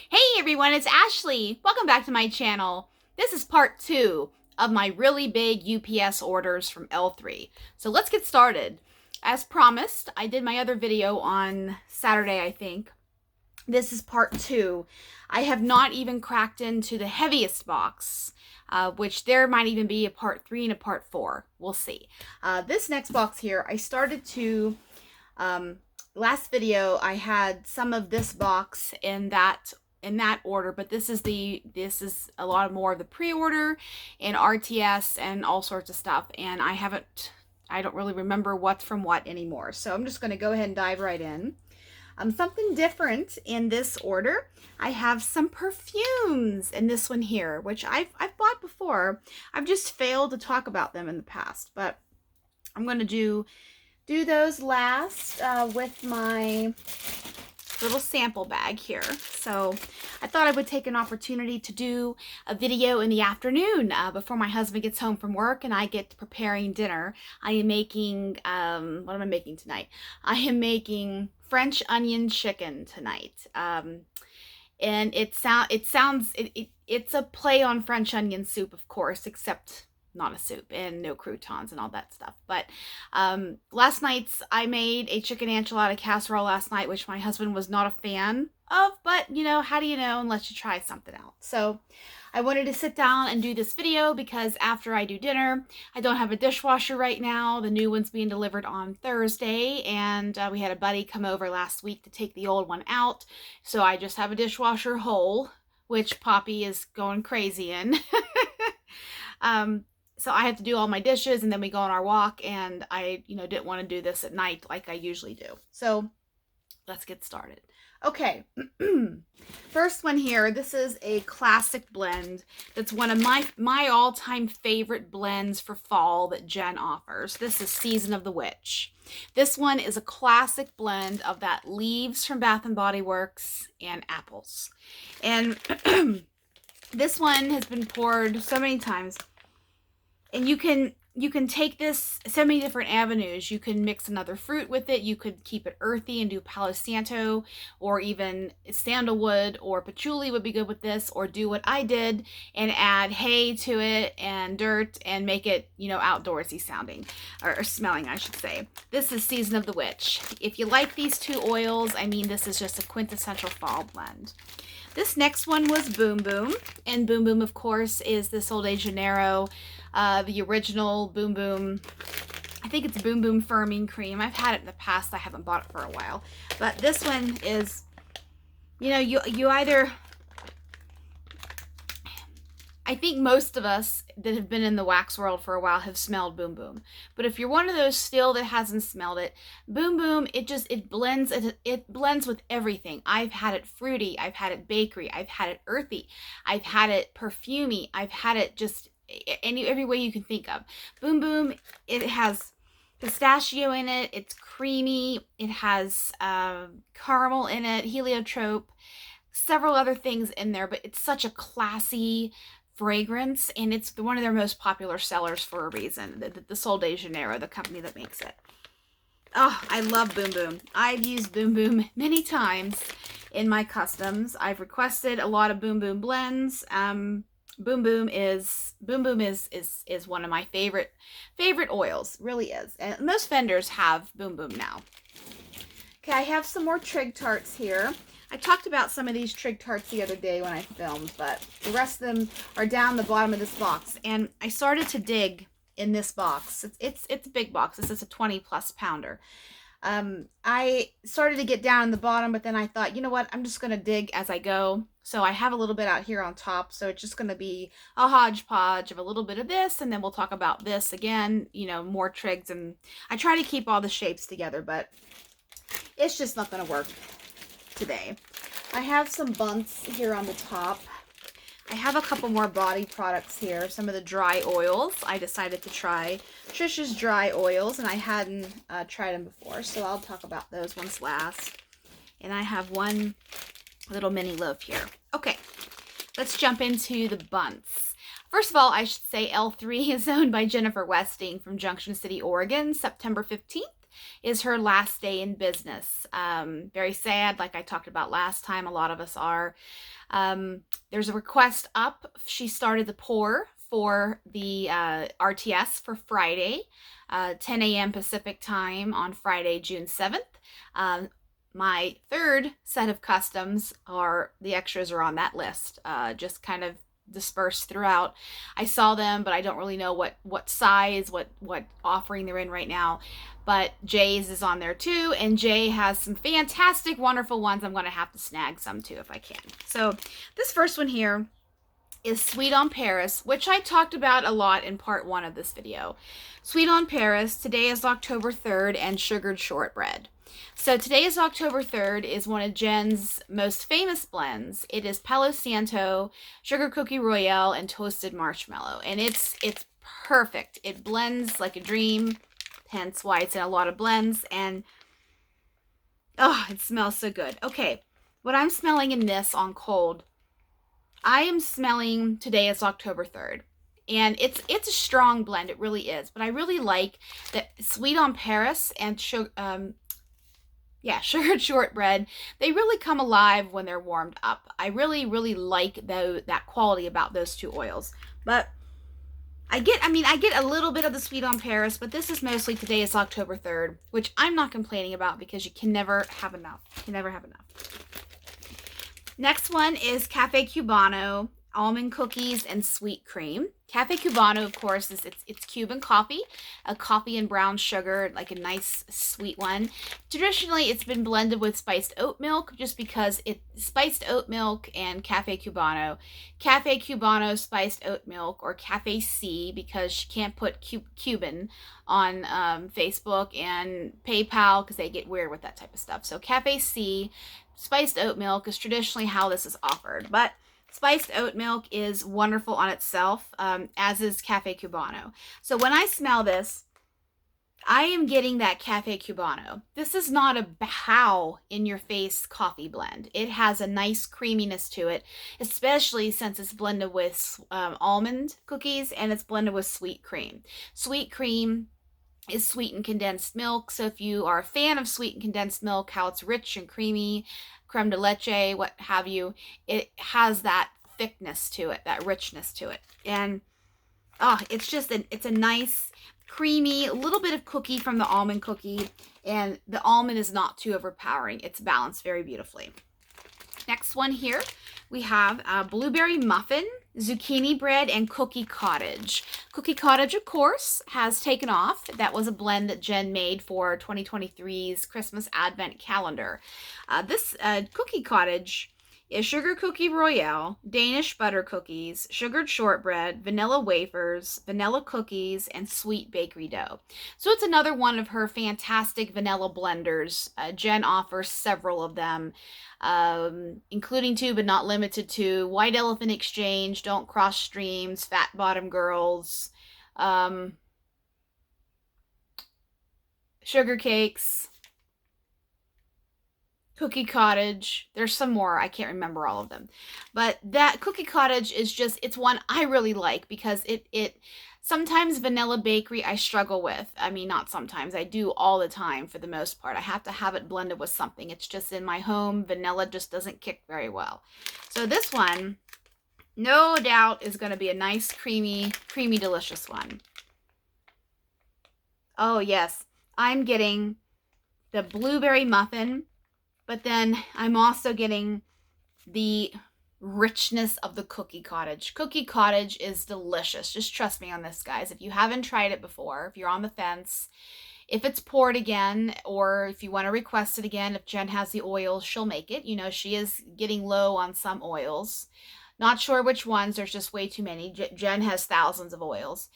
Hey everyone, it's Ashley. Welcome back to my channel. This is part 2 of my really big UPS orders from L3. So let's get started. As promised, I did my other video on Saturday, I think. This is part 2. I have not even cracked into the heaviest box, which there might even be a part 3 and a part 4. We'll see. This next box here, I started to... last video I had some of this box in that order, but this is a lot more of the pre-order and RTS and all sorts of stuff, and I don't really remember what's from what anymore. So I'm just going to go ahead and dive right in. Something different in this order. I have some perfumes in this one here, which I've bought before. I've just failed to talk about them in the past, but I'm going to do those last with my little sample bag here. So I thought I would take an opportunity to do a video in the afternoon before my husband gets home from work and I get preparing dinner. I am making, what am I making tonight? I am making French onion chicken tonight. And it's a play on French onion soup, of course, except not a soup and no croutons and all that stuff. But last night's, I made a chicken enchilada casserole last night, which my husband was not a fan of, but you know, how do you know unless you try something out? So I wanted to sit down and do this video because after I do dinner, I don't have a dishwasher right now. The new one's being delivered on Thursday, and we had a buddy come over last week to take the old one out. So I just have a dishwasher whole, which Poppy is going crazy in. So I have to do all my dishes and then we go on our walk, and I, didn't want to do this at night like I usually do. So let's get started. Okay. First one here, this is a classic blend. That's one of my all-time favorite blends for fall that Jen offers. This is Season of the Witch. This one is a classic blend of that leaves from Bath and Body Works and apples. And this one has been poured so many times. And you can take this so many different avenues. You can mix another fruit with it. You could keep it earthy and do Palo Santo, or even sandalwood or patchouli would be good with this, or do what I did and add hay to it and dirt and make it, outdoorsy sounding, or smelling, I should say. This is Season of the Witch. If you like these two oils, I mean, this is just a quintessential fall blend. This next one was Boom Boom, and Boom Boom, of course, is the Sol de Janeiro, the original Boom Boom. I think it's Boom Boom Firming Cream. I've had it in the past. I haven't bought it for a while. But this one is, you either... I think most of us that have been in the wax world for a while have smelled Boom Boom. But if you're one of those still that hasn't smelled it, Boom Boom, it blends with everything. I've had it fruity, I've had it bakery, I've had it earthy, I've had it perfumey, I've had it just every way you can think of. Boom Boom, it has pistachio in it, it's creamy, it has caramel in it, heliotrope, several other things in there, but it's such a classy fragrance, and it's one of their most popular sellers for a reason. The Sol de Janeiro, the company that makes it. Oh, I love Boom Boom. I've used Boom Boom many times in my customs. I've requested a lot of Boom Boom blends. Boom Boom is one of my favorite oils, really is. And most vendors have Boom Boom now. Okay, I have some more Trig Tarts here. I talked about some of these Trig Tarts the other day when I filmed, but the rest of them are down the bottom of this box. And I started to dig in this box. It's a big box. This is a 20+ pounder. I started to get down in the bottom, but then I thought, you know what? I'm just going to dig as I go. So I have a little bit out here on top. So it's just going to be a hodgepodge of a little bit of this. And then we'll talk about this again, more Trigs. And I try to keep all the shapes together, but it's just not going to work today. I have some bunts here on the top. I have a couple more body products here. Some of the dry oils. I decided to try Trisha's dry oils, and I hadn't tried them before, so I'll talk about those ones last. And I have one little mini loaf here. Okay, let's jump into the bunts. First of all, I should say L3 is owned by Jennifer Westing from Junction City, Oregon, September 15th. is her last day in business. Very sad, like I talked about last time. A lot of us are. There's a request up. She started the pour for the RTS for Friday, 10 a.m. Pacific time on Friday, June 7th. My third set of customs are the extras are on that list, just kind of dispersed throughout. I saw them, but I don't really know what size, what offering they're in right now. But Jay's is on there too, and Jay has some fantastic, wonderful ones. I'm going to have to snag some too if I can. So this first one here is Sweet on Paris, which I talked about a lot in part 1 of this video. Sweet on Paris, today is October 3rd, and sugared shortbread. So today is October 3rd, is one of Jen's most famous blends. It is Palo Santo, Sugar Cookie Royale, and Toasted Marshmallow. And it's perfect. It blends like a dream, hence why it's in a lot of blends. And, oh, it smells so good. Okay, what I'm smelling in this on cold, I am smelling, today is October 3rd. And it's a strong blend, it really is. But I really like that Sweet on Paris and sugared shortbread, they really come alive when they're warmed up. I really, really like that quality about those two oils. But I get a little bit of the Sweet on Paris, but this is mostly today is October 3rd, which I'm not complaining about because you can never have enough. You can never have enough. Next one is Cafe Cubano, almond cookies and sweet cream. Cafe Cubano, of course, is it's Cuban coffee, a coffee and brown sugar, like a nice sweet one. Traditionally, it's been blended with spiced oat milk just because it's spiced oat milk and Cafe Cubano. Cafe Cubano spiced oat milk, or Cafe C, because she can't put Cuban on Facebook and PayPal because they get weird with that type of stuff. So Cafe C, spiced oat milk is traditionally how this is offered. But spiced oat milk is wonderful on itself, as is Cafe Cubano. So when I smell this, I am getting that Cafe Cubano. This is not a bow in-your-face coffee blend. It has a nice creaminess to it, especially since it's blended with almond cookies and it's blended with sweet cream. Sweet cream is sweetened condensed milk. So if you are a fan of sweetened condensed milk, how it's rich and creamy, creme de leche, what have you, it has that thickness to it, that richness to it. And it's just it's a nice creamy, a little bit of cookie from the almond cookie, and the almond is not too overpowering. It's balanced very beautifully. Next one here, we have blueberry muffin, zucchini bread, and cookie cottage. Cookie cottage, of course, has taken off. That was a blend that Jen made for 2023's Christmas Advent calendar. This cookie cottage is Sugar Cookie Royale, Danish butter cookies, sugared shortbread, vanilla wafers, vanilla cookies, and sweet bakery dough. So it's another one of her fantastic vanilla blenders. Jen offers several of them, including two but not limited to White Elephant Exchange, Don't Cross Streams, Fat Bottom Girls, Sugar Cakes, Cookie Cottage. There's some more. I can't remember all of them. But that Cookie Cottage is just, it's one I really like because it sometimes vanilla bakery I struggle with. I mean, not sometimes. I do all the time for the most part. I have to have it blended with something. It's just in my home. Vanilla just doesn't kick very well. So this one, no doubt, is going to be a nice, creamy, delicious one. Oh, yes. I'm getting the blueberry muffin, but then I'm also getting the richness of the Cookie Cottage. Cookie Cottage is delicious. Just trust me on this, guys. If you haven't tried it before, if you're on the fence, if it's poured again, or if you want to request it again, if Jen has the oils, she'll make it. You know, she is getting low on some oils. Not sure which ones. There's just way too many. Jen has thousands of oils.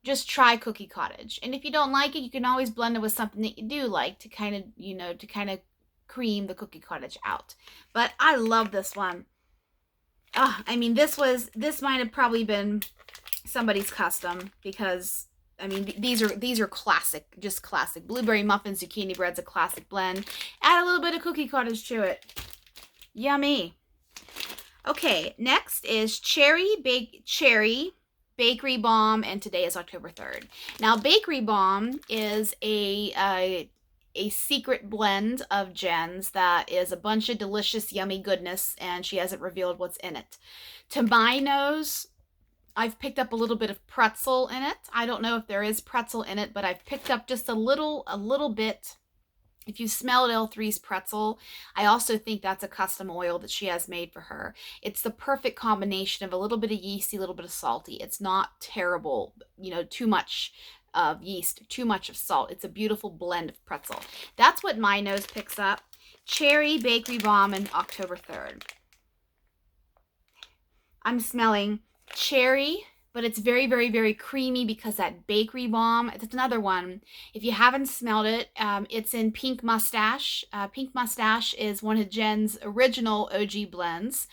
Just try Cookie Cottage. And if you don't like it, you can always blend it with something that you do like to kind of, cream the Cookie Cottage out. But I love this one. I mean, this might have probably been somebody's custom because, I mean, these are classic, just classic. Blueberry muffin, zucchini bread's a classic blend. Add a little bit of Cookie Cottage to it. Yummy. Okay, next is Cherry Bakery Bomb, and today is October 3rd. Now, Bakery Bomb is a a secret blend of Jen's that is a bunch of delicious, yummy goodness, and she hasn't revealed what's in it. To my nose, I've picked up a little bit of pretzel in it. I don't know if there is pretzel in it, but I've picked up just a little bit. If you smelled L3's pretzel, I also think that's a custom oil that she has made for her. It's the perfect combination of a little bit of yeasty, a little bit of salty. It's not terrible, you know, too much of yeast, too much of salt. It's a beautiful blend of pretzel. That's what my nose picks up. Cherry Bakery Bomb and October 3rd. I'm smelling cherry, but it's very, very, very creamy because that Bakery Bomb, it's another one. If you haven't smelled it, it's in Pink Mustache. Pink Mustache is one of Jen's original OG blends.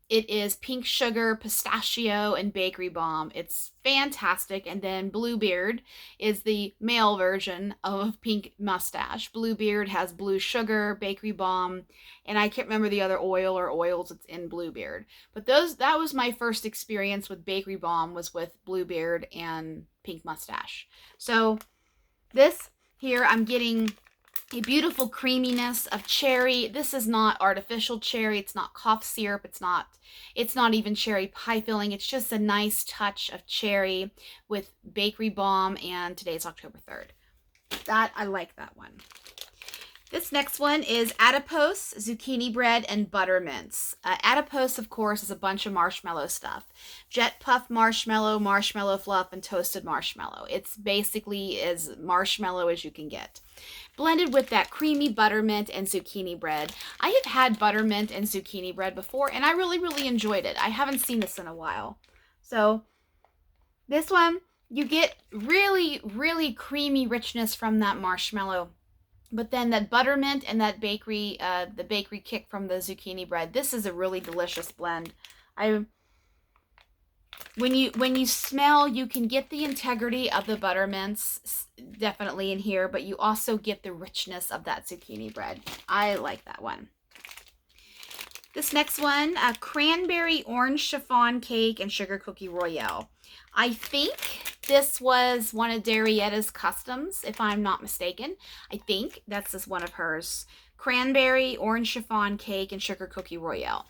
It is pink sugar, pistachio, and Bakery Bomb. It's fantastic. And then Bluebeard is the male version of Pink Mustache. Bluebeard has blue sugar, Bakery Bomb, and I can't remember the other oil or oils that's in Bluebeard. But that was my first experience with Bakery Bomb, was with Bluebeard and Pink Mustache. So this here, I'm getting a beautiful creaminess of cherry. This is not artificial cherry. It's not cough syrup. It's not even cherry pie filling. It's just a nice touch of cherry with Bakery Bomb, and today's October 3rd. I like that one. This next one is Adipose, Zucchini Bread, and Butter Mints. Adipose, of course, is a bunch of marshmallow stuff. Jet Puff Marshmallow, Marshmallow Fluff, and Toasted Marshmallow. It's basically as marshmallow as you can get. Blended with that creamy buttermint and zucchini bread. I have had buttermint and zucchini bread before, and I really, really enjoyed it. I haven't seen this in a while. So this one, you get really, really creamy richness from that marshmallow. But then that buttermint and that the bakery kick from the zucchini bread. This is a really delicious blend. When you smell, you can get the integrity of the buttermints definitely in here, but you also get the richness of that zucchini bread. I like that one. This next one, Cranberry Orange Chiffon Cake and Sugar Cookie Royale. I think this was one of Darietta's customs, if I'm not mistaken. I think that's just one of hers. Cranberry Orange Chiffon Cake and Sugar Cookie Royale.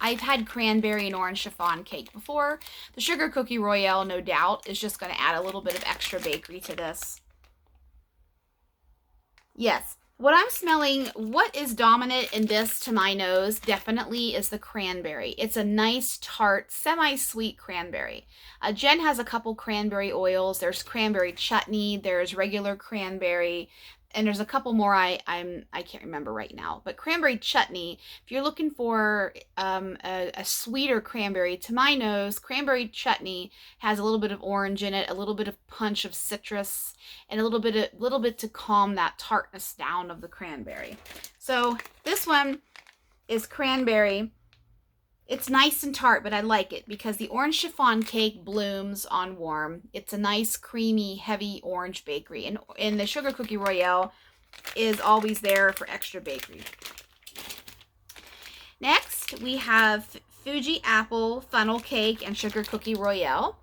I've had cranberry and orange chiffon cake before. The Sugar Cookie Royale, no doubt, is just going to add a little bit of extra bakery to this. Yes, what I'm smelling, what is dominant in this to my nose definitely is the cranberry. It's a nice, tart, semi-sweet cranberry. Jen has a couple cranberry oils. There's cranberry chutney, there's regular cranberry, and there's a couple more I can't remember right now. But cranberry chutney, if you're looking for a sweeter cranberry, to my nose, cranberry chutney has a little bit of orange in it, a little bit of punch of citrus, and a little bit to calm that tartness down of the cranberry. So this one is cranberry. It's nice and tart, but I like it because the orange chiffon cake blooms on warm. It's a nice, creamy, heavy orange bakery. And the Sugar Cookie Royale is always there for extra bakery. Next, we have Fuji Apple Funnel Cake and Sugar Cookie Royale.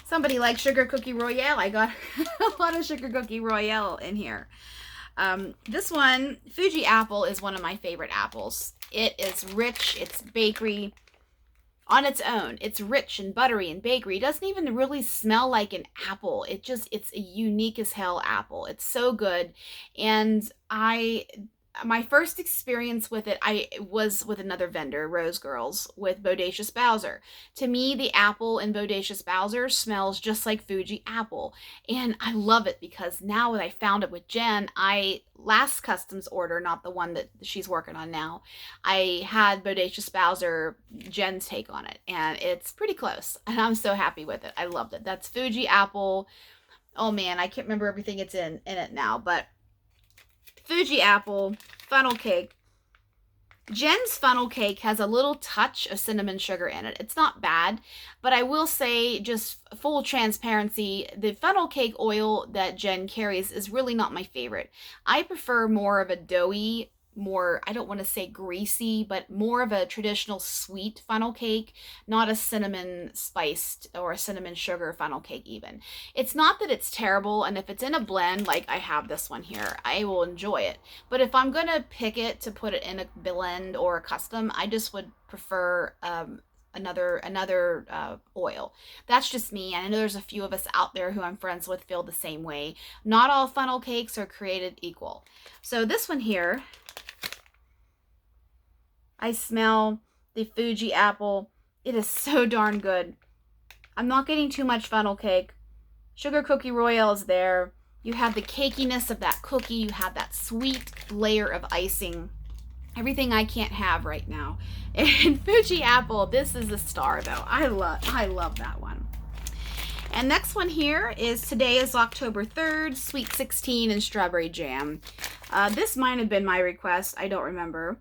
Somebody likes Sugar Cookie Royale. I got a lot of Sugar Cookie Royale in here. This one, Fuji Apple, is one of my favorite apples. It is rich, it's bakery on its own. It's rich and buttery and bakery. It doesn't even really smell like an apple. It's a unique as hell apple. It's so good. And my first experience with it, I was with another vendor, Rose Girls, with Bodacious Bowser. To me, the apple in Bodacious Bowser smells just like Fuji Apple. And I love it because now that I found it with Jen, last customs order, not the one that she's working on now, I had Bodacious Bowser, Jen's take on it. And it's pretty close. And I'm so happy with it. I loved it. That's Fuji Apple. Oh man, I can't remember everything it's in it now, but Fuji Apple funnel cake. Jen's funnel cake has a little touch of cinnamon sugar in it. It's not bad, but I will say, just full transparency, the funnel cake oil that Jen carries is really not my favorite. I prefer more of a doughy more, I don't want to say greasy, but more of a traditional sweet funnel cake, not a cinnamon spiced or a cinnamon sugar funnel cake even. It's not that it's terrible, and if it's in a blend, like I have this one here, I will enjoy it. But if I'm gonna pick it to put it in a blend or a custom, I just would prefer another oil. That's just me. I know there's a few of us out there who I'm friends with feel the same way. Not all funnel cakes are created equal. So this one here, I smell the Fuji apple. It is so darn good. I'm not getting too much funnel cake. Sugar cookie royale is there. You have the cakiness of that cookie. You have that sweet layer of icing. Everything I can't have right now. And Fuji apple, this is a star though. I love that one. And next one here is, today is October 3rd, Sweet 16 and strawberry jam. This might have been my request. I don't remember.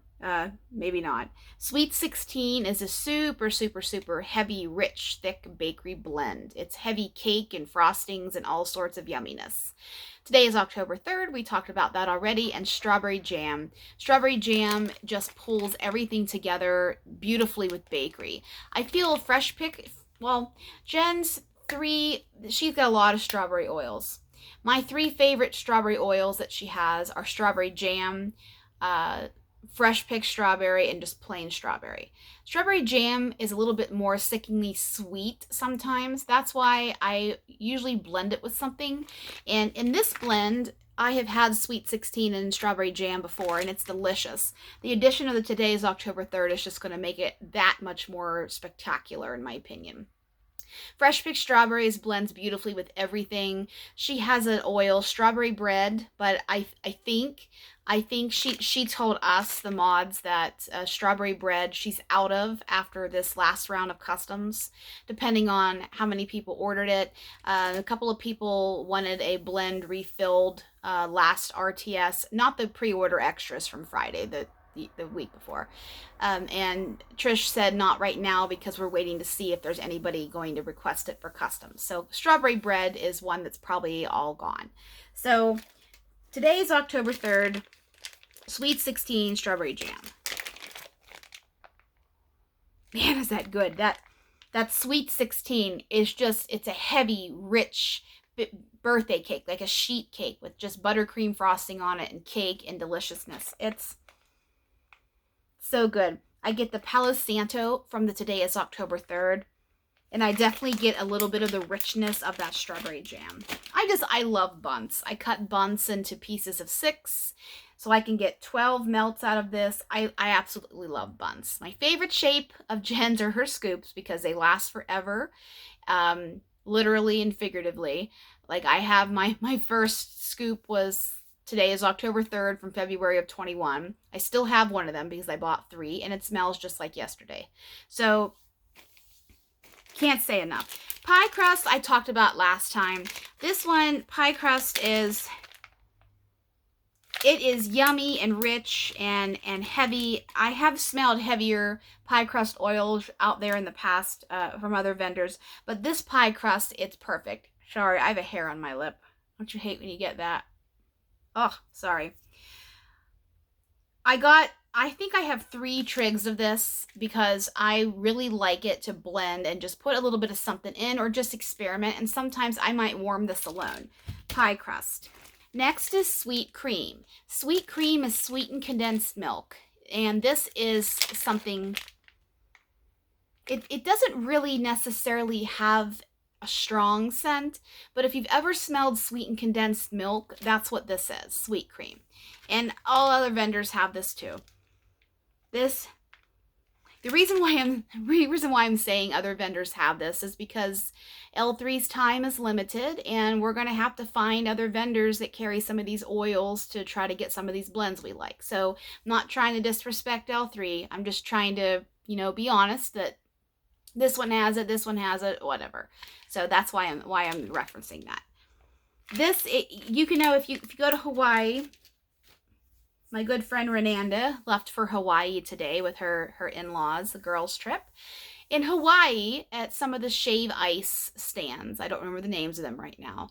Maybe not. Sweet 16 is a super heavy, rich, thick bakery blend. It's heavy cake and frostings and all sorts of yumminess. Today is October 3rd. We talked about that already. And strawberry jam. Strawberry jam just pulls everything together beautifully with bakery. I feel fresh pick, well, Jen's she's got a lot of strawberry oils. My 3 favorite strawberry oils that she has are strawberry jam, fresh picked strawberry, and just plain strawberry. Strawberry jam is a little bit more sickeningly sweet sometimes. That's why I usually blend it with something. And in this blend, I have had Sweet 16 and strawberry jam before, and it's delicious. The addition of the today's October 3rd is just going to make it that much more spectacular, in my opinion. Fresh picked strawberries blends beautifully with everything. She has an oil, strawberry bread, but I think she told us, the mods, that strawberry bread she's out of after this last round of customs, depending on how many people ordered it. A couple of people wanted a blend refilled last RTS, not the pre-order extras from Friday, the week before. And Trish said not right now because we're waiting to see if there's anybody going to request it for customs. So strawberry bread is one that's probably all gone. So today's October 3rd, Sweet 16 strawberry jam. Man, is that good. That Sweet 16 is just, it's a heavy, rich birthday cake, like a sheet cake with just buttercream frosting on it and cake and deliciousness. It's so good. I get the Palo Santo from the Today is October 3rd. And I definitely get a little bit of the richness of that strawberry jam. I love bunts. I cut bunts into pieces of 6 so I can get 12 melts out of this. I absolutely love bunts. My favorite shape of Jen's are her scoops because they last forever, literally and figuratively. Like I have my first scoop was Today is October 3rd from February of 21. I still have one of them because I bought 3 and it smells just like yesterday. So can't say enough. Pie crust I talked about last time. This one, pie crust, it is yummy and rich and heavy. I have smelled heavier pie crust oils out there in the past from other vendors, but this pie crust, it's perfect. Sorry, I have a hair on my lip. Don't you hate when you get that? Oh, sorry. I think I have 3 trigs of this because I really like it to blend and just put a little bit of something in or just experiment. And sometimes I might warm this alone. Pie crust. Next is sweet cream. Sweet cream is sweetened condensed milk. And this is something, it doesn't really necessarily have a strong scent, but if you've ever smelled sweetened condensed milk, that's what this is, sweet cream. And all other vendors have this too. The reason why I'm saying other vendors have this is because L3's time is limited and we're going to have to find other vendors that carry some of these oils to try to get some of these blends we like. So I'm not trying to disrespect L3. I'm just trying to, be honest that this one has it, this one has it, whatever. So that's why I'm referencing that. You can know if you go to Hawaii. My good friend Renanda left for Hawaii today with her in-laws, the girls' trip. In Hawaii, at some of the shave ice stands, I don't remember the names of them right now,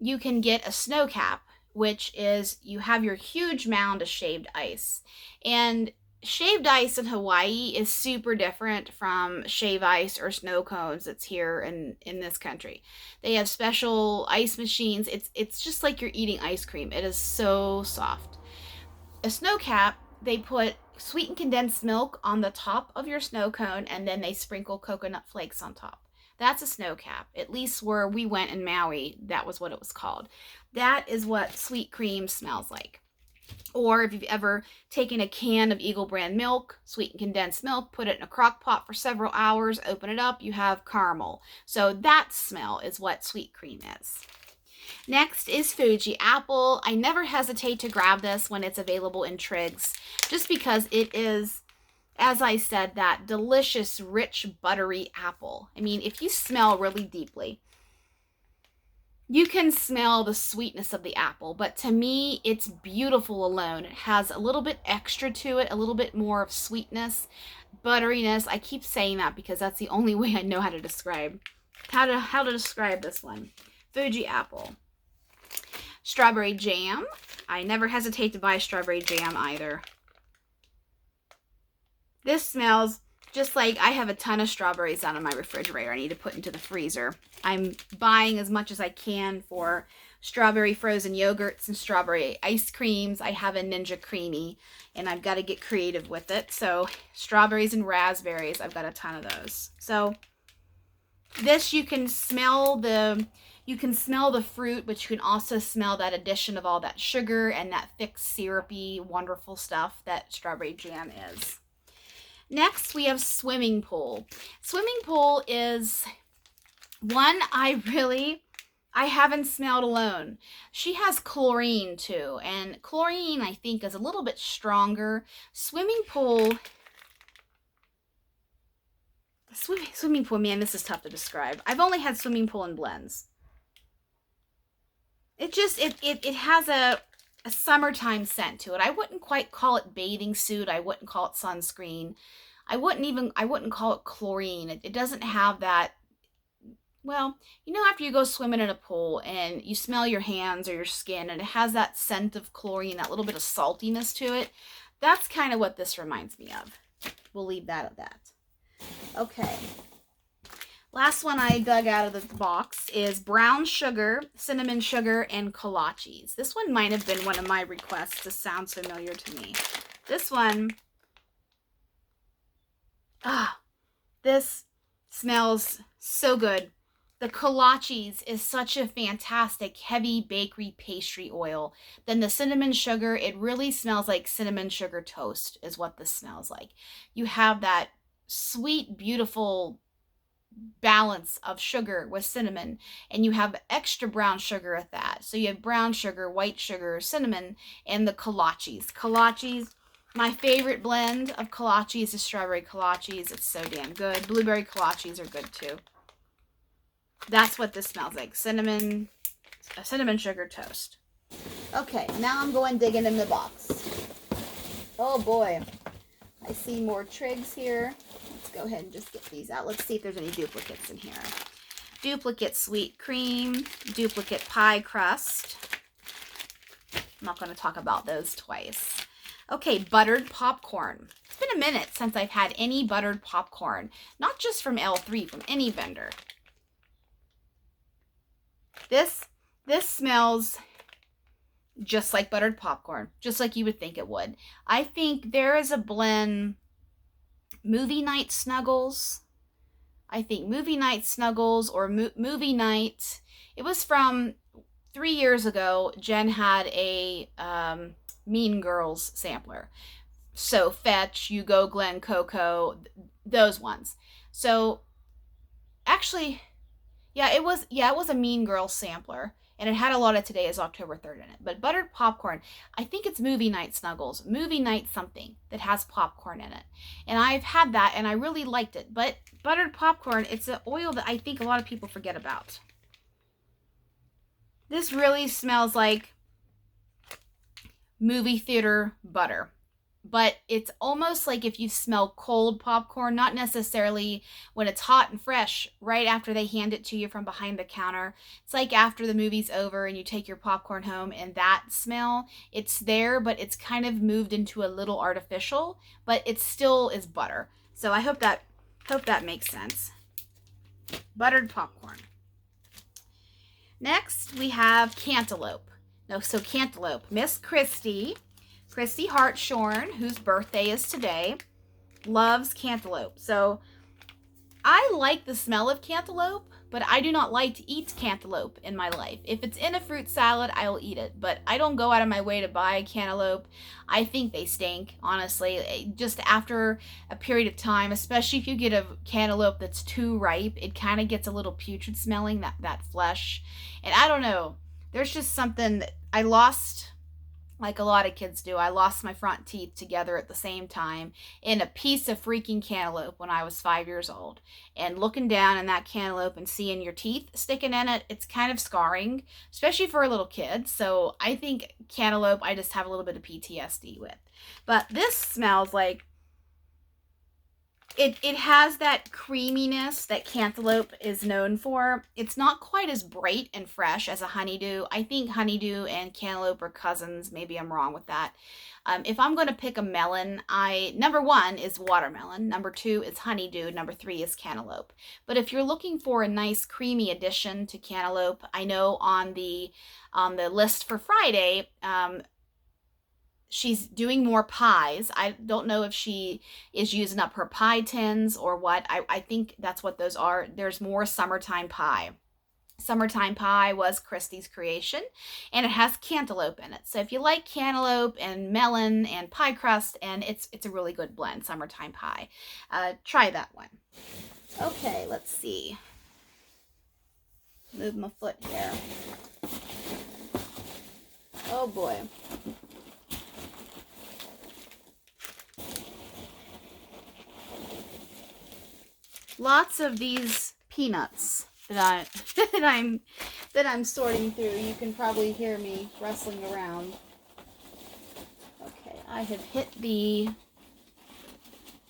you can get a snow cap which is you have your huge mound of shaved ice. And shaved ice in Hawaii is super different from shave ice or snow cones that's here in this country. They have special ice machines. It's just like you're eating ice cream. It is so soft. A snow cap, they put sweetened condensed milk on the top of your snow cone, and then they sprinkle coconut flakes on top. That's a snow cap. At least where we went in Maui, that was what it was called. That is what sweet cream smells like. Or if you've ever taken a can of Eagle brand milk, sweetened condensed milk, put it in a crock pot for several hours, open it up, you have caramel. So that smell is what sweet cream is. Next is Fuji apple. I never hesitate to grab this when it's available in Triggs, just because it is, as I said, that delicious, rich, buttery apple. I mean, if you smell really deeply, you can smell the sweetness of the apple, but to me, it's beautiful alone. It has a little bit extra to it, a little bit more of sweetness, butteriness. I keep saying that because that's the only way I know how to describe this one. Fuji apple. Strawberry jam. I never hesitate to buy strawberry jam either. This smells just like I have a ton of strawberries out of my refrigerator I need to put into the freezer. I'm buying as much as I can for strawberry frozen yogurts and strawberry ice creams. I have a Ninja Creamy, and I've got to get creative with it. So strawberries and raspberries, I've got a ton of those. So this, you can smell the fruit, but you can also smell that addition of all that sugar and that thick, syrupy, wonderful stuff that strawberry jam is. Next, we have swimming pool. Swimming pool is one I haven't smelled alone. She has chlorine too, and chlorine I think is a little bit stronger. Swimming pool, man, this is tough to describe. I've only had swimming pool in blends. It has a summertime scent to it. I wouldn't quite call it bathing suit. I wouldn't call it sunscreen. I wouldn't call it chlorine. It doesn't have that, well, you know, after you go swimming in a pool and you smell your hands or your skin and it has that scent of chlorine, that little bit of saltiness to it, that's kind of what this reminds me of. We'll leave that at that. Okay. Last one I dug out of the box is brown sugar, cinnamon sugar, and kolaches. This one might have been one of my requests. This sounds familiar to me. This one, this smells so good. The kolaches is such a fantastic heavy bakery pastry oil. Then the cinnamon sugar, it really smells like cinnamon sugar toast is what this smells like. You have that sweet, beautiful balance of sugar with cinnamon, and you have extra brown sugar at that. So you have brown sugar, white sugar, cinnamon, and the kolaches. Kolaches, my favorite blend of kolaches is strawberry kolaches. It's so damn good. Blueberry kolaches are good too. That's what this smells like. Cinnamon sugar toast. Okay, now I'm going digging in the box. Oh boy. I see more Triggs here. Let's go ahead and just get these out. Let's see if there's any duplicates in here. Duplicate sweet cream, duplicate pie crust. I'm not going to talk about those twice. Okay, buttered popcorn. It's been a minute since I've had any buttered popcorn. Not just from L3, from any vendor. This smells just like buttered popcorn, just like you would think it would. I think there is a blend, Movie Night Snuggles. I think Movie Night Snuggles or Movie Night. It was from 3 years ago. Jen had a Mean Girls sampler. So Fetch, You Go Glen, Coco, those ones. So actually, it was a Mean Girls sampler. And it had a lot of Today is October 3rd in it. But buttered popcorn, I think it's Movie Night Snuggles. Movie Night something that has popcorn in it. And I've had that and I really liked it. But buttered popcorn, it's an oil that I think a lot of people forget about. This really smells like movie theater butter. but it's almost like if you smell cold popcorn, not necessarily when it's hot and fresh, right after they hand it to you from behind the counter. It's like after the movie's over and you take your popcorn home, and that smell, it's there, but it's kind of moved into a little artificial, but it still is butter. So I hope that makes sense. Buttered popcorn. Next, we have cantaloupe. No, so cantaloupe. Miss Christy Hartshorn, whose birthday is today, loves cantaloupe. So I like the smell of cantaloupe, but I do not like to eat cantaloupe in my life. If it's in a fruit salad, I'll eat it, but I don't go out of my way to buy cantaloupe. I think they stink, honestly. Just after a period of time, especially if you get a cantaloupe that's too ripe, it kind of gets a little putrid smelling, that flesh. And I don't know. There's just something that I lost, like a lot of kids do. I lost my front teeth together at the same time in a piece of freaking cantaloupe when I was 5 years old. And looking down in that cantaloupe and seeing your teeth sticking in it, it's kind of scarring, especially for a little kid. So I think cantaloupe, I just have a little bit of PTSD with. But this smells like, it has that creaminess that cantaloupe is known for. It's not quite as bright and fresh as a honeydew. I think honeydew and cantaloupe are cousins. Maybe I'm wrong with that. If I'm going to pick a melon, number 1 is watermelon. Number 2 is honeydew. Number 3 is cantaloupe. But if you're looking for a nice creamy addition to cantaloupe, I know on the list for Friday, she's doing more pies. I don't know if she is using up her pie tins or what. I think that's what those are. There's more summertime pie. Summertime pie was Christy's creation, and it has cantaloupe in it. So if you like cantaloupe and melon and pie crust, and it's a really good blend, summertime pie. Try that one. Okay, let's see. Move my foot here. Oh boy. Lots of these peanuts that I'm sorting through. You can probably hear me rustling around. Okay, I have hit the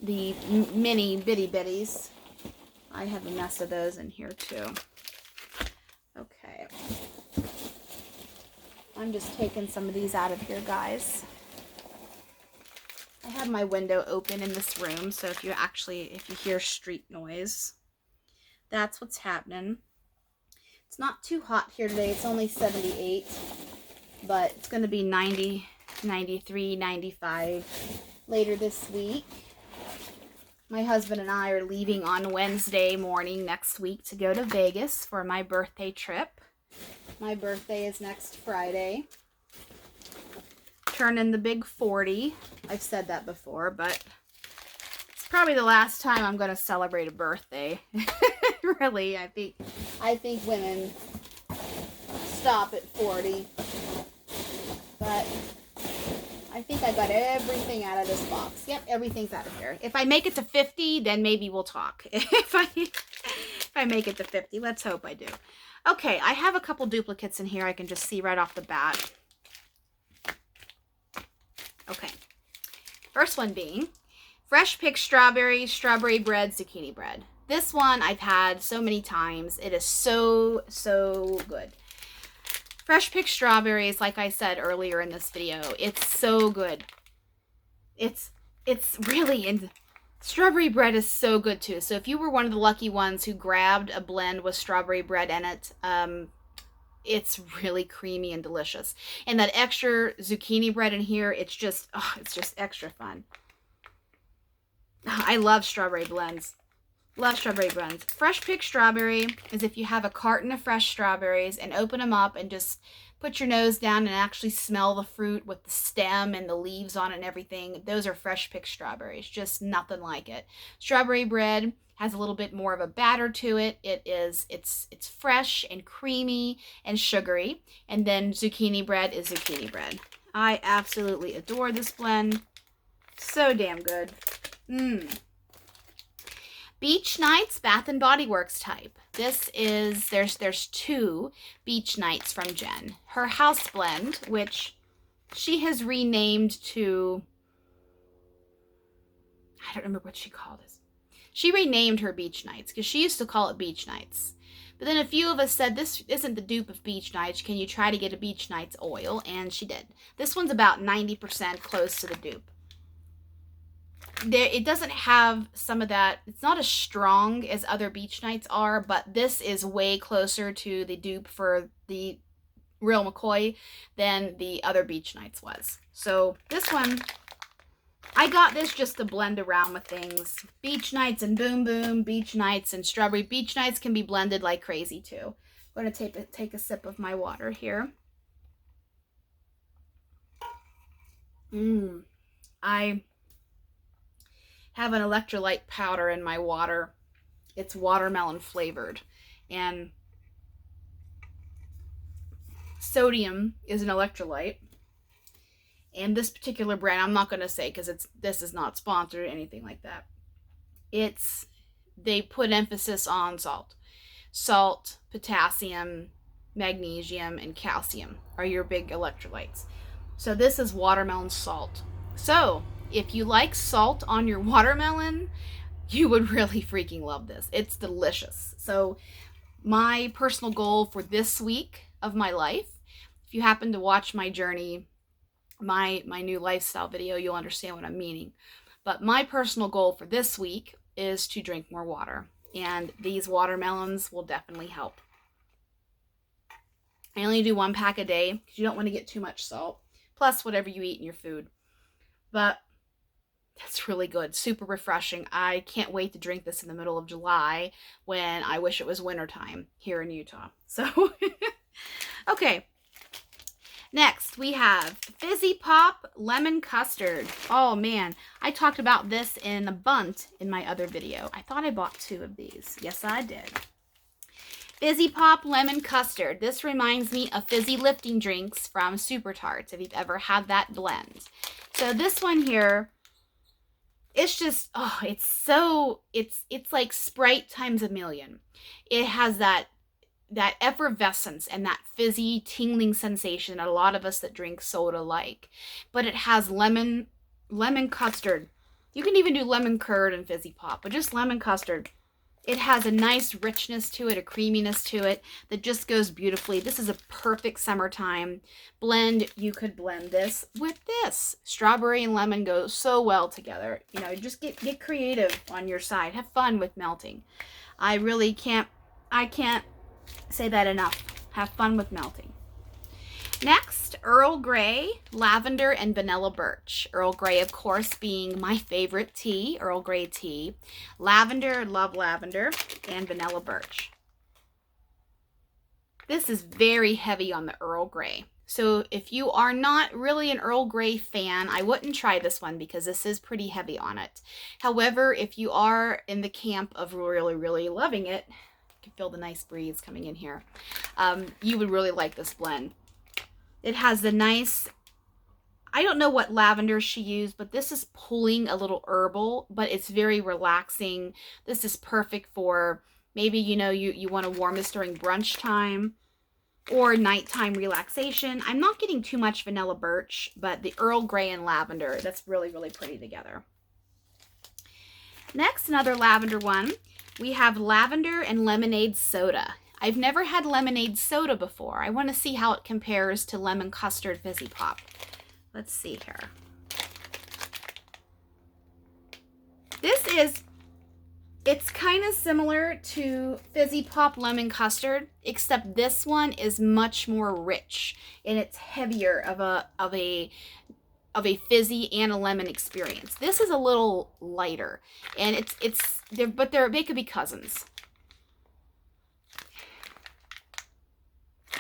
mini bitty bitties. I have a mess of those in here too. Okay. I'm just taking some of these out of here, guys. I have my window open in this room, so if you hear street noise, that's what's happening. It's not too hot here today. It's only 78, but it's going to be 90, 93, 95 later this week. My husband and I are leaving on Wednesday morning next week to go to Vegas for my birthday trip. My birthday is next Friday. Turning the big 40. I've said that before, but it's probably the last time I'm going to celebrate a birthday. Really, I think women stop at 40. But I think I got everything out of this box. Yep, everything's out of here. If I make it to 50, then maybe we'll talk. If I make it to 50, let's hope I do. Okay, I have a couple duplicates in here I can just see right off the bat. Okay, first one being fresh picked strawberry bread, zucchini bread. This one I've had so many times. It is so good. Fresh picked strawberries, like I said earlier in this video, it's so good. It's really, and strawberry bread is so good too. So if you were one of the lucky ones who grabbed a blend with strawberry bread in it, it's really creamy and delicious. And that extra zucchini bread in here, it's just extra fun. I love strawberry blends. Love strawberry blends. Fresh picked strawberry is if you have a carton of fresh strawberries and open them up and just put your nose down and actually smell the fruit with the stem and the leaves on it and everything. Those are fresh picked strawberries. Just nothing like it. Strawberry bread has a little bit more of a batter to it. It's fresh and creamy and sugary. And then zucchini bread is zucchini bread. I absolutely adore this blend. So damn good. Beach Nights Bath and Body Works type. This is, there's 2 Beach Nights from Jen. Her house blend, which she has renamed to I don't remember what she called it. She renamed her Beach Nights because she used to call it Beach Nights. But then a few of us said, this isn't the dupe of Beach Nights. Can you try to get a Beach Nights oil? And she did. This one's about 90% close to the dupe. It doesn't have some of that. It's not as strong as other Beach Nights are, but this is way closer to the dupe for the Real McCoy than the other Beach Nights was. So this one, I got this just to blend around with things. Beach Nights and Boom Boom, Beach Nights and Strawberry. Beach Nights can be blended like crazy too. I'm going to take a sip of my water here. I have an electrolyte powder in my water. It's watermelon flavored. And sodium is an electrolyte. And this particular brand, I'm not going to say because this is not sponsored or anything like that. They put emphasis on salt. Salt, potassium, magnesium, and calcium are your big electrolytes. So this is watermelon salt. So if you like salt on your watermelon, you would really freaking love this. It's delicious. So my personal goal for this week of my life, if you happen to watch my journey, my new lifestyle video, you'll understand what I'm meaning. But my personal goal for this week is to drink more water. And these watermelons will definitely help. I only do 1 pack a day because you don't want to get too much salt. Plus whatever you eat in your food. But that's really good. Super refreshing. I can't wait to drink this in the middle of July when I wish it was wintertime here in Utah. So, okay. Next, we have Fizzy Pop Lemon Custard. Oh, man. I talked about this in a bunch in my other video. I thought I bought 2 of these. Yes, I did. Fizzy Pop Lemon Custard. This reminds me of fizzy lifting drinks from Super Tarts, if you've ever had that blend. So this one here, it's just, oh, it's like Sprite times a million. It has that effervescence and that fizzy tingling sensation that a lot of us that drink soda like. But it has lemon custard. You can even do lemon curd and Fizzy Pop, but just lemon custard. It has a nice richness to it, a creaminess to it that just goes beautifully. This is a perfect summertime blend. You could blend this with this. Strawberry and lemon go so well together. You know, just get creative on your side. Have fun with melting. I can't say that enough. Have fun with melting. Next, Earl Grey, Lavender, and Vanilla Birch. Earl Grey, of course, being my favorite tea, Earl Grey tea. Lavender, love lavender, and Vanilla Birch. This is very heavy on the Earl Grey. So if you are not really an Earl Grey fan, I wouldn't try this one because this is pretty heavy on it. However, if you are in the camp of really, really loving it, you can feel the nice breeze coming in here, you would really like this blend. It has the nice, I don't know what lavender she used, but this is pulling a little herbal, but it's very relaxing. This is perfect for maybe, you know, you want to warm this during brunch time or nighttime relaxation. I'm not getting too much Vanilla Birch, but the Earl Grey and lavender, that's really, really pretty together. Next, another lavender one. We have Lavender and Lemonade Soda. I've never had lemonade soda before. I want to see how it compares to lemon custard Fizzy Pop. Let's see here. It's kind of similar to Fizzy Pop Lemon Custard, except this one is much more rich and it's heavier of a fizzy and a lemon experience. This is a little lighter, and they could be cousins.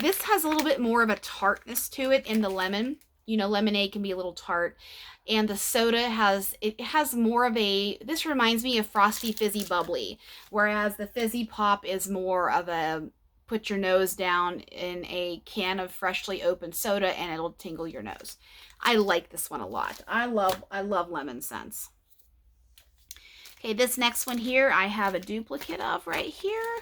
This has a little bit more of a tartness to it in the lemon. You know, lemonade can be a little tart. And the soda has more of a, this reminds me of Frosty Fizzy Bubbly. Whereas the Fizzy Pop is more of a, put your nose down in a can of freshly opened soda and it'll tingle your nose. I like this one a lot. I love lemon scents. Okay, this next one here, I have a duplicate of right here.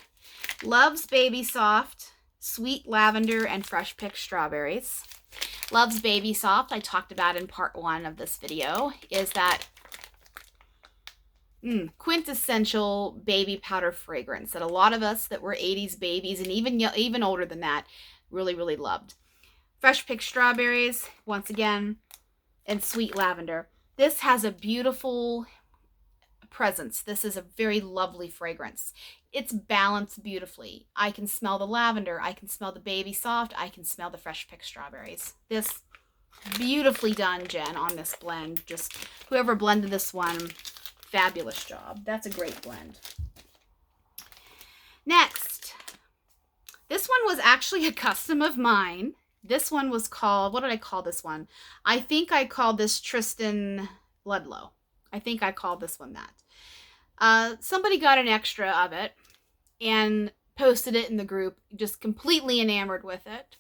Love's Baby Soft. Sweet lavender and fresh picked strawberries. Love's Baby Soft, I talked about in part 1 of this video, is that Quintessential baby powder fragrance that a lot of us that were 80s babies and even older than that really, really loved. Fresh picked strawberries, once again, and sweet lavender. This has a beautiful presence. This is a very lovely fragrance. It's balanced beautifully. I can smell the lavender. I can smell the baby soft. I can smell the fresh picked strawberries. This beautifully done, Jen, on this blend. Just whoever blended this one, fabulous job. That's a great blend. Next, this one was actually a custom of mine. This one was called, what did I call this one? I think I called this Tristan Ludlow. I think I called this one that. Somebody got an extra of it and posted it in the group, just completely enamored with it.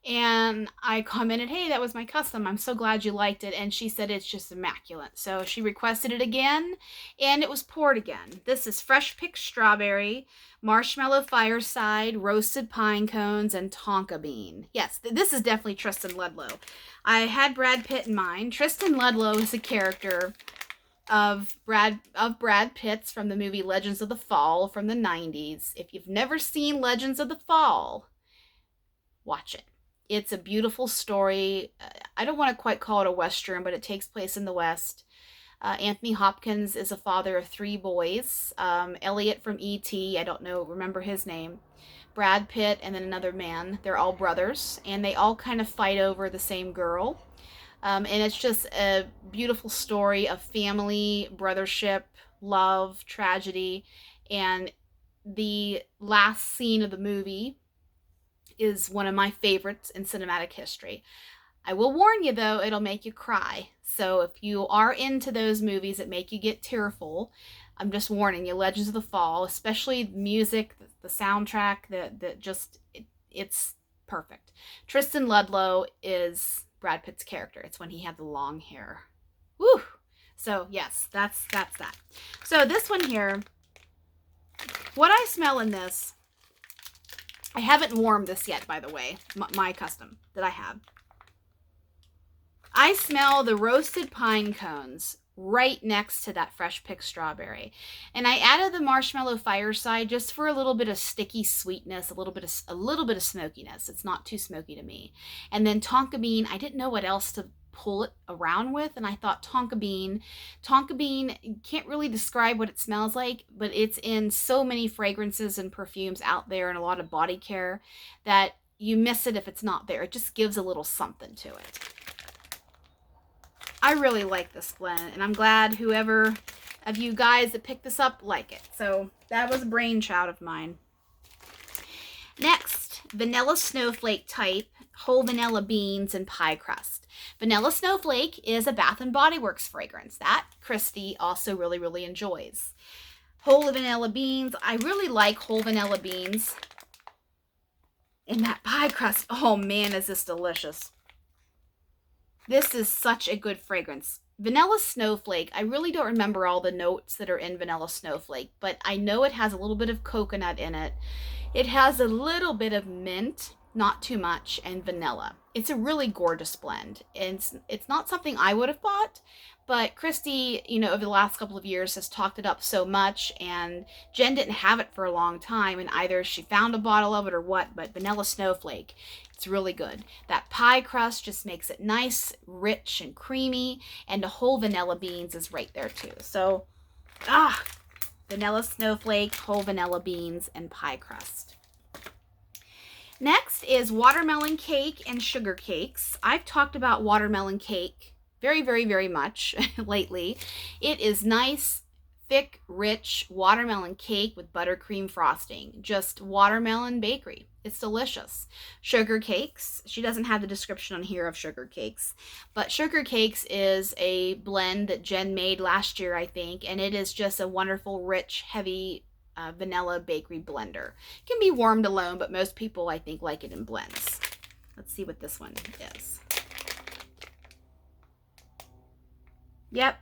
And I commented, hey, that was my custom. I'm so glad you liked it. And she said it's just immaculate. So she requested it again, and it was poured again. This is fresh picked strawberry, marshmallow fireside, roasted pine cones, and tonka bean. Yes, this is definitely Tristan Ludlow. I had Brad Pitt in mind. Tristan Ludlow is a character of Brad Pitt's from the movie Legends of the Fall from the 90s. If you've never seen Legends of the Fall, watch it. It's a beautiful story. I don't want to quite call it a Western, but it takes place in the West. Anthony Hopkins is a father of 3 boys. Elliot from E.T., I don't remember his name. Brad Pitt, and then another man. They're all brothers, and they all kind of fight over the same girl. And it's just a beautiful story of family, brothership, love, tragedy. And the last scene of the movie is one of my favorites in cinematic history. I will warn you, though, it'll make you cry. So if you are into those movies that make you get tearful, I'm just warning you, Legends of the Fall, especially the music, the soundtrack, it's perfect. Tristan Ludlow is Brad Pitt's character. It's when he had the long hair. Woo! So yes, that's that. So this one here, what I smell in this, I haven't warmed this yet, by the way, my custom that I have. I smell the roasted pine cones right next to that fresh picked strawberry. And I added the marshmallow fireside just for a little bit of sticky sweetness, a little bit of smokiness. It's not too smoky to me. And then tonka bean, I didn't know what else to pull it around with, and I thought tonka bean, can't really describe what it smells like, but it's in so many fragrances and perfumes out there and a lot of body care that you miss it if it's not there. It just gives a little something to it. I really like this blend, and I'm glad whoever of you guys that picked this up like it. So that was a brainchild of mine. Next, Vanilla Snowflake type, whole vanilla beans and pie crust. Vanilla Snowflake is a Bath & Body Works fragrance that Christy also really, really enjoys. Whole vanilla beans, I really like whole vanilla beans. And that pie crust, oh man, is this delicious. This is such a good fragrance. Vanilla Snowflake, I really don't remember all the notes that are in Vanilla Snowflake, but I know it has a little bit of coconut in it. It has a little bit of mint, not too much, and vanilla. It's a really gorgeous blend. It's not something I would have bought, but Christy, over the last couple of years has talked it up so much, and Jen didn't have it for a long time, and either she found a bottle of it or what, but Vanilla Snowflake, it's really good. That pie crust just makes it nice, rich, and creamy, and the whole vanilla beans is right there too. So, Vanilla Snowflake, whole vanilla beans, and pie crust. Next is watermelon cake and sugar cakes. I've talked about watermelon cake very, very, very much lately. It is nice, thick, rich watermelon cake with buttercream frosting. Just watermelon bakery. It's delicious. Sugar cakes. She doesn't have the description on here of sugar cakes, but sugar cakes is a blend that Jen made last year, I think, and it is just a wonderful, rich, heavy vanilla bakery blender. It can be warmed alone, but most people, I think, like it in blends. Let's see what this one is. Yep,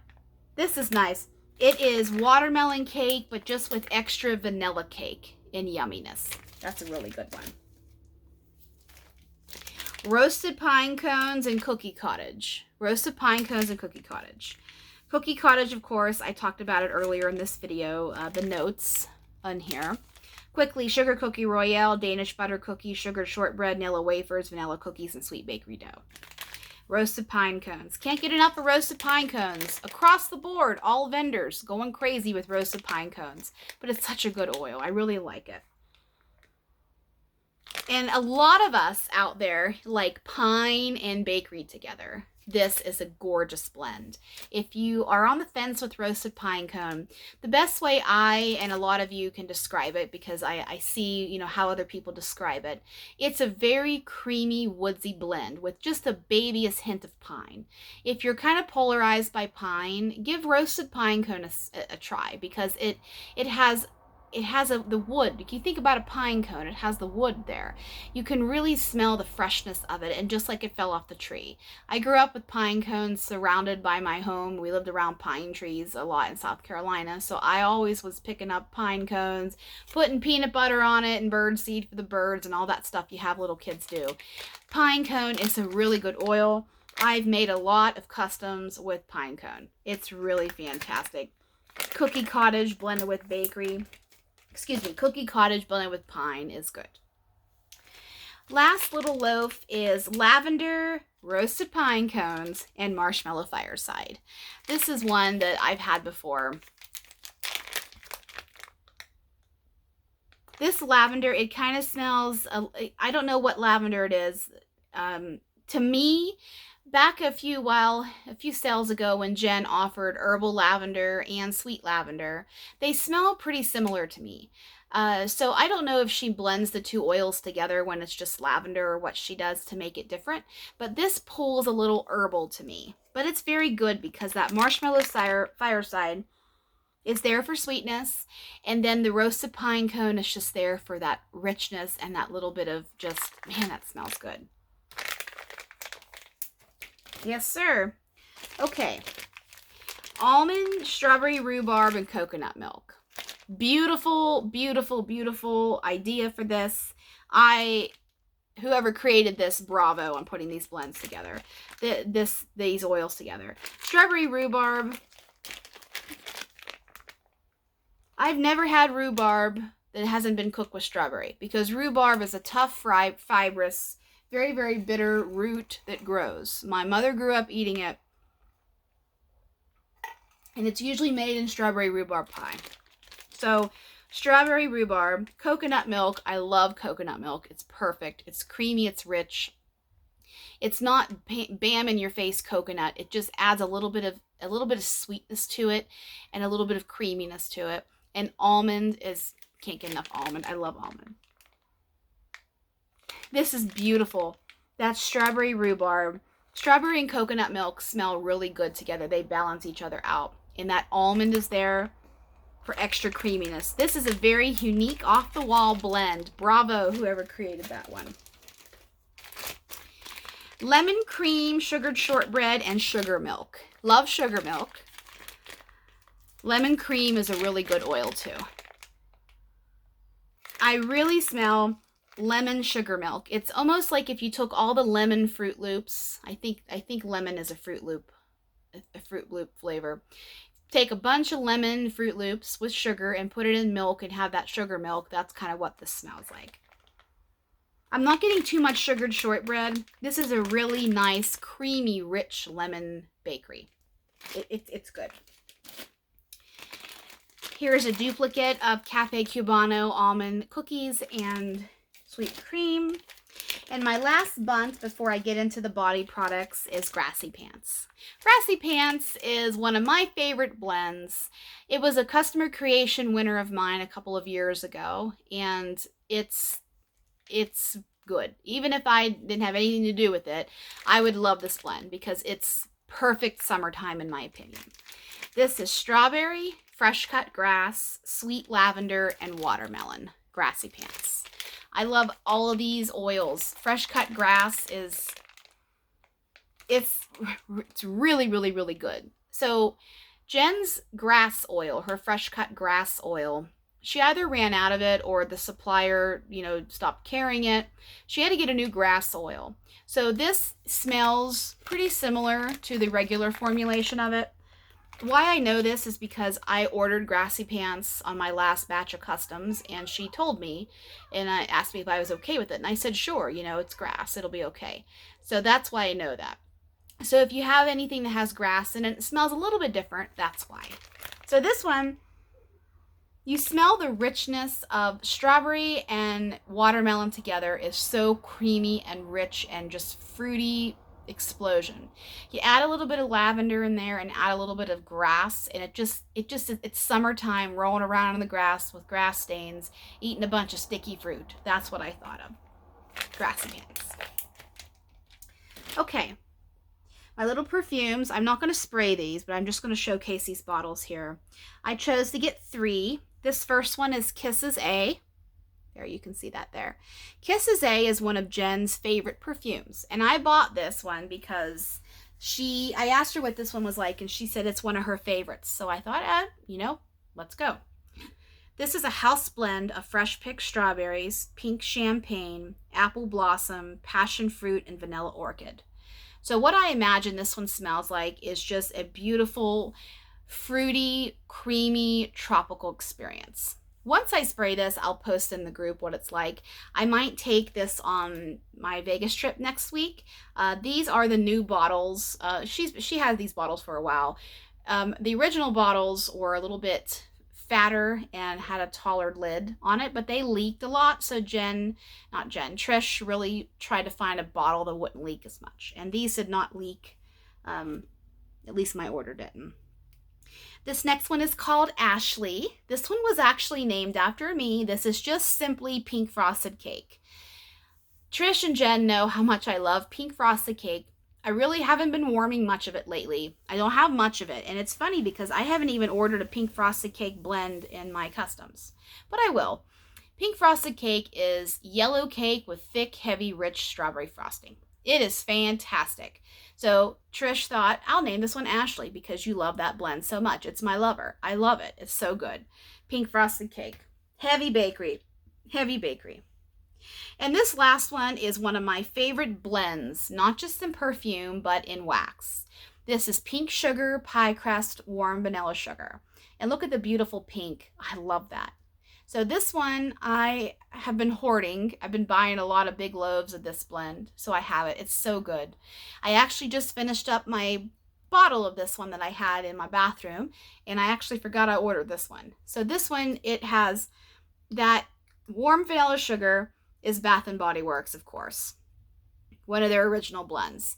this is nice. It is watermelon cake, but just with extra vanilla cake in yumminess. That's a really good one. Roasted pine cones and cookie cottage. Roasted pine cones and cookie cottage. Cookie Cottage, of course, I talked about it earlier in this video, the notes on here. Quickly, Sugar Cookie Royale, Danish Butter Cookie, Sugar Shortbread, Vanilla Wafers, Vanilla Cookies, and Sweet Bakery Dough. Roasted Pine Cones. Can't get enough of roasted pine cones. Across the board, all vendors going crazy with roasted pine cones. But it's such a good oil. I really like it. And a lot of us out there like pine and bakery together. This is a gorgeous blend. If you are on the fence with roasted pine cone, the best way I and a lot of you can describe it, because I see, you know, how other people describe it, it's a very creamy, woodsy blend with just a babyest hint of pine. If you're kind of polarized by pine, give roasted pine cone a try, because it has the wood. If you think about a pine cone, it has the wood there. You can really smell the freshness of it, and just like it fell off the tree. I grew up with pine cones surrounded by my home. We lived around pine trees a lot in South Carolina, so I always was picking up pine cones, putting peanut butter on it and bird seed for the birds and all that stuff you have little kids do. Pine cone is a really good oil. I've made a lot of customs with pine cone. It's really fantastic. Cookie Cottage blended with bakery. Cookie Cottage blended with pine is good. Last little loaf is lavender, roasted pine cones, and marshmallow fireside. This is one that I've had before. This lavender, it kind of smells, I don't know what lavender it is. To me, back a few sales ago when Jen offered herbal lavender and sweet lavender, they smell pretty similar to me. So I don't know if she blends the two oils together when it's just lavender or what she does to make it different, but this pulls a little herbal to me. But it's very good because that marshmallow fireside is there for sweetness, and then the roasted pine cone is just there for that richness and that little bit of just, man, that smells good. Yes, sir. Okay. Almond, strawberry, rhubarb, and coconut milk. Beautiful, beautiful, beautiful idea for this. Whoever created this, bravo on putting these blends together. These oils together. Strawberry, rhubarb. I've never had rhubarb that hasn't been cooked with strawberry, because rhubarb is a tough, fibrous, very, very bitter root that grows. My mother grew up eating it, and it's usually made in strawberry rhubarb pie. So, strawberry rhubarb, coconut milk. I love coconut milk. It's perfect. It's creamy. It's rich. It's not bam in your face coconut. It just adds a little bit of sweetness to it, and a little bit of creaminess to it. And almond is, can't get enough almond. I love almond. This is beautiful. That's strawberry rhubarb. Strawberry and coconut milk smell really good together. They balance each other out. And that almond is there for extra creaminess. This is a very unique off-the-wall blend. Bravo, whoever created that one. Lemon cream, sugared shortbread, and sugar milk. Love sugar milk. Lemon cream is a really good oil too. I really smell lemon sugar milk. It's almost like if you took all the lemon Fruit Loops. I think lemon is a Fruit Loop flavor. Take a bunch of lemon Fruit Loops with sugar and put it in milk and have that sugar milk. That's kind of what this smells like. I'm not getting too much sugared shortbread. This is a really nice, creamy, rich lemon bakery. It's good. Here's a duplicate of Cafe Cubano almond cookies and sweet cream. And my last bunch before I get into the body products is Grassy Pants. Grassy Pants is one of my favorite blends. It was a customer creation winner of mine a couple of years ago, and it's good. Even if I didn't have anything to do with it, I would love this blend because it's perfect summertime in my opinion. This is strawberry, fresh cut grass, sweet lavender, and watermelon. Grassy Pants. I love all of these oils. Fresh cut grass it's really, really, really good. So Jen's grass oil, her fresh cut grass oil, she either ran out of it or the supplier, stopped carrying it. She had to get a new grass oil. So this smells pretty similar to the regular formulation of it. Why I know this is because I ordered grassy pants on my last batch of customs, and she told me, and I asked me if I was okay with it, and I said sure, you know, it's grass, it'll be okay. So that's why I know that. So if you have anything that has grass in it, it smells a little bit different, that's why. So this one, you smell the richness of strawberry and watermelon together is so creamy and rich and just fruity explosion. You add a little bit of lavender in there and add a little bit of grass, and it's summertime rolling around in the grass with grass stains, eating a bunch of sticky fruit. That's what I thought of. Grassy pants. Okay. My little perfumes, I'm not going to spray these, but I'm just going to showcase these bottles here. I chose to get 3. This first one is Kisses A. There, you can see that there. Kisses A is one of Jen's favorite perfumes. And I bought this one because I asked her what this one was like, and she said it's one of her favorites. So I thought, you know, let's go. This is a house blend of fresh picked strawberries, pink champagne, apple blossom, passion fruit, and vanilla orchid. So what I imagine this one smells like is just a beautiful, fruity, creamy, tropical experience. Once I spray this, I'll post in the group what it's like. I might take this on my Vegas trip next week. These are the new bottles. She had these bottles for a while. The original bottles were a little bit fatter and had a taller lid on it, but they leaked a lot. So Trish really tried to find a bottle that wouldn't leak as much. And these did not leak. At least my order didn't. This next one is called Ashley. This one was actually named after me. This is just simply pink frosted cake. Trish and Jen know how much I love pink frosted cake. I really haven't been warming much of it lately. I don't have much of it. And it's funny because I haven't even ordered a pink frosted cake blend in my customs. But I will. Pink frosted cake is yellow cake with thick, heavy, rich strawberry frosting. It is fantastic. So Trish thought, I'll name this one Ashley because you love that blend so much. It's my lover. I love it. It's so good. Pink frosted cake. Heavy bakery. Heavy bakery. And this last one is one of my favorite blends, not just in perfume, but in wax. This is pink sugar, pie crust, warm vanilla sugar. And look at the beautiful pink. I love that. So this one I have been hoarding. I've been buying a lot of big loaves of this blend. So I have it. It's so good. I actually just finished up my bottle of this one that I had in my bathroom. And I actually forgot I ordered this one. So this one, it has that warm vanilla sugar, is Bath & Body Works, of course. One of their original blends.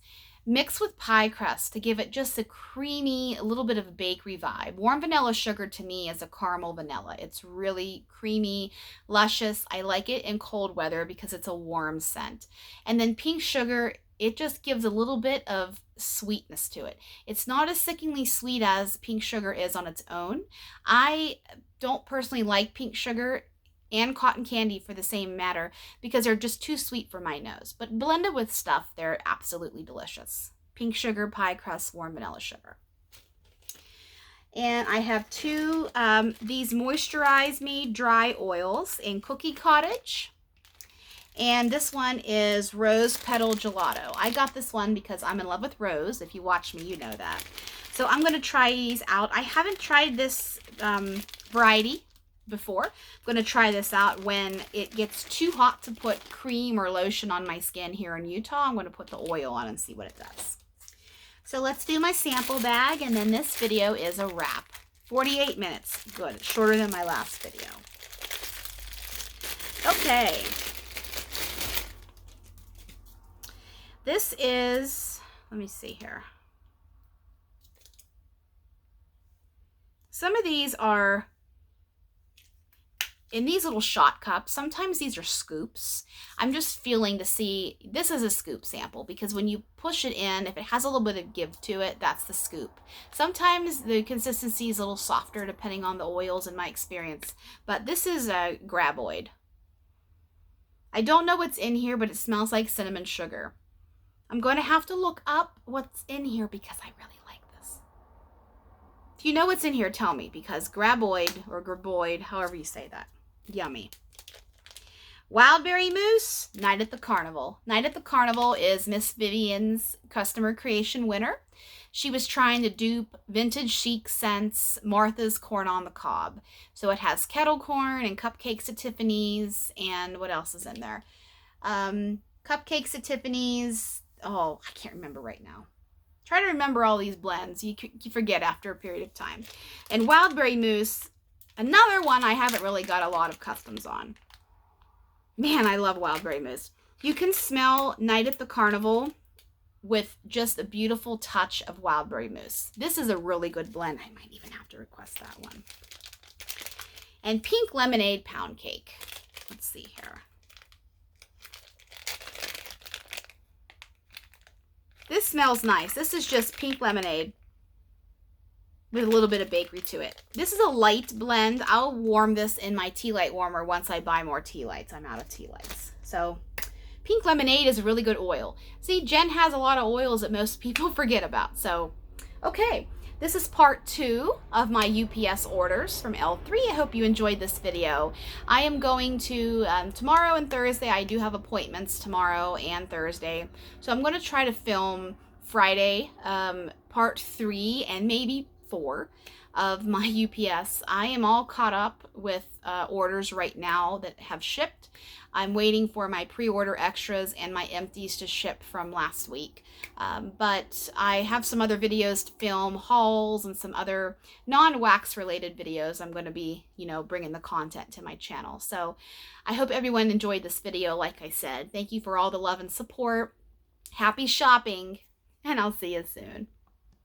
Mixed with pie crust to give it just a creamy, a little bit of a bakery vibe. Warm vanilla sugar to me is a caramel vanilla. It's really creamy, luscious. I like it in cold weather because it's a warm scent. And then pink sugar, it just gives a little bit of sweetness to it. It's not as sickeningly sweet as pink sugar is on its own. I don't personally like pink sugar and cotton candy for the same matter because they're just too sweet for my nose. But blended with stuff, they're absolutely delicious. Pink sugar, pie crust, warm vanilla sugar. And I have 2, these Moisturize Me dry oils in Cookie Cottage. And this one is Rose Petal Gelato. I got this one because I'm in love with Rose. If you watch me, you know that. So I'm going to try these out. I haven't tried this variety before. I'm going to try this out when it gets too hot to put cream or lotion on my skin here in Utah. I'm going to put the oil on and see what it does. So let's do my sample bag, and then this video is a wrap. 48 minutes. Good. It's shorter than my last video. Okay. This is, let me see here. Some of these are in these little shot cups. Sometimes these are scoops. I'm just feeling to see, this is a scoop sample because when you push it in, if it has a little bit of give to it, that's the scoop. Sometimes the consistency is a little softer depending on the oils in my experience, but this is a graboid. I don't know what's in here, but it smells like cinnamon sugar. I'm going to have to look up what's in here because I really like this. If you know what's in here, tell me, because graboid or graboid, however you say that, yummy. Wildberry Mousse, Night at the Carnival. Night at the Carnival is Miss Vivian's customer creation winner. She was trying to dupe Vintage Chic Scents Martha's Corn on the Cob. So it has kettle corn and cupcakes at Tiffany's, and what else is in there? Cupcakes at Tiffany's. Oh, I can't remember right now. Try to remember all these blends. You forget after a period of time. And Wildberry Mousse, another one I haven't really got a lot of customs on. Man, I love Wildberry Mousse. You can smell Night at the Carnival with just a beautiful touch of Wildberry Mousse. This is a really good blend. I might even have to request that one. And Pink Lemonade Pound Cake. Let's see here. This smells nice. This is just pink lemonade with a little bit of bakery to it. This is a light blend. I'll warm this in my tea light warmer once I buy more tea lights. I'm out of tea lights. So pink lemonade is a really good oil. See, Jen has a lot of oils that most people forget about. So, okay. This is part 2 of my UPS orders from L3. I hope you enjoyed this video. I am going to, tomorrow and Thursday, I do have appointments tomorrow and Thursday. So I'm going to try to film Friday, part 3 and maybe 4 of my UPS. I am all caught up with orders right now that have shipped. I'm waiting for my pre-order extras and my empties to ship from last week. But I have some other videos to film, hauls, and some other non-wax related videos. I'm going to be, bringing the content to my channel. So I hope everyone enjoyed this video. Like I said, thank you for all the love and support. Happy shopping, and I'll see you soon.